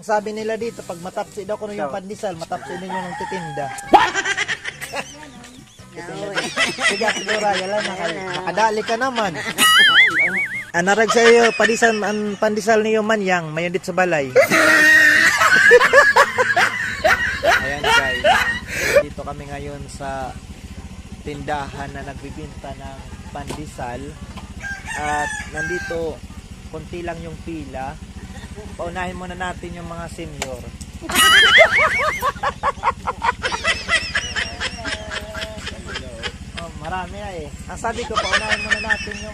Ang sabi nila dito, pag matapsi daw kuno yung pandesal, matapsi ninyo ng titinda. Sige, siguro, yala, nakadali ka naman. Anarag sa iyo, ang pandesal niyo manyang, mayon dit sa balay. Ayan guys, dito kami ngayon sa tindahan na nagbibinta ng pandesal. At nandito, konti lang yung pila. Paunahin muna natin yung mga senior. Oh, marami na eh. Ang sabi ko, paunahin muna natin yung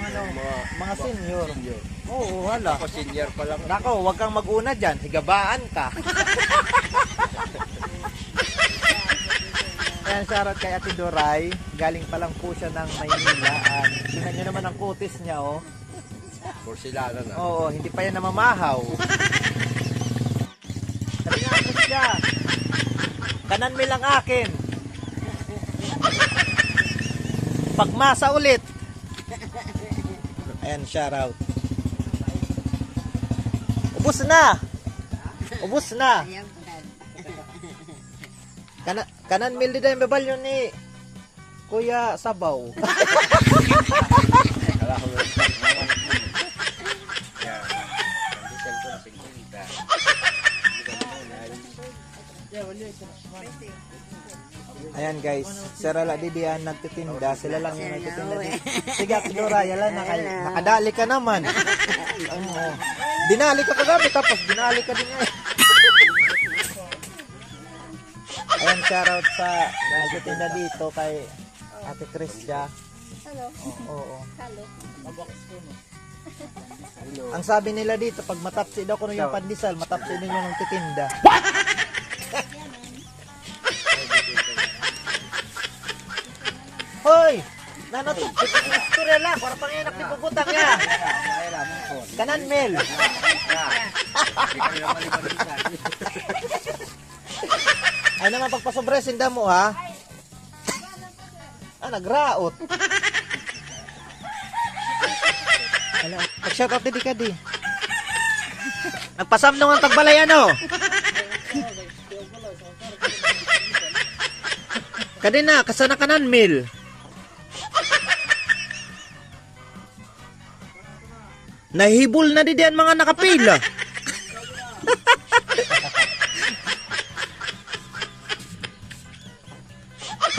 mga senior. Oo, wala. Ako senior pa lang. Nako, wag kang mag-una dyan. Higabaan ka. Ayan, shoutout kay Ate Doray. Galing pa lang po siya ng Maynila. At tingnan nyo naman ang kutis niya, oh. Porcelana na. Oo, hindi pa yan namamahaw. Sabi nga ako siya. Kanan mi lang akin. Pagmasa ulit. Ayan, shoutout. Ubus na. Ubus na. Kanan mil di dahil babal yun ni Kuya Sabaw. Ayan guys, Sarala Didian nagtitinda, sila lang yung nagtitinda dito. Sige, Dora, yala, nakadali ka naman. Dinali ka kagabi, tapos dinali ka din ngayon. Ayan, shoutout sa nagtitinda dito kay Ate Kristia. Hello. Oo. Hello. Ang sabi nila dito, pag matapsi daw kuno yung pandesal, matapsi ninyo ng titinda. Hoy! Nanot, istorya lang, para panginak ni puputang niya. Kanan mil. Ay naman pagpasobresin mo ha. Nagraot. Pag-shoutout din ka di. Nagpasam nung ang tagbalay ano. Kadina, kasana kanan mil. Nahibol na di diyan mga nakapila.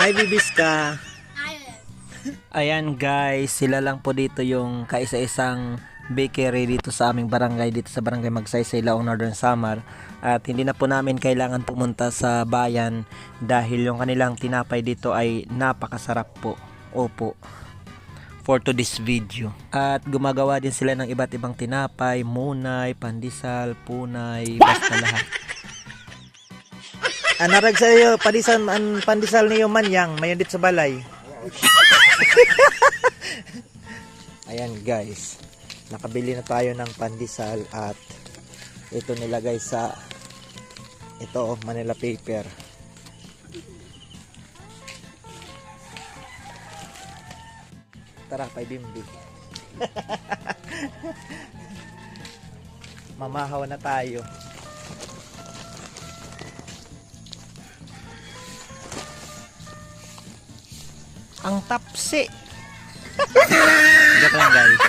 Hi Bibiska. Ayan guys, sila lang po dito yung kaisa-isang bakery dito sa aming barangay, dito sa barangay Magsaysay, Laong, Northern Samar. At hindi na po namin kailangan pumunta sa bayan dahil yung kanilang tinapay dito ay napakasarap po. Opo, for today's video. At gumagawa din sila ng iba't ibang tinapay, munay, pandesal, punay, basta lahat. Anarag sa iyo, pandesal niyo manyang, mayon dit sa balay. Ayan guys, nakabili na tayo ng pandesal at ito nilagay sa ito Manila paper. Tara, kay Bimbi. Mamahaw na tayo. Ang tapsi. Joke lang guys.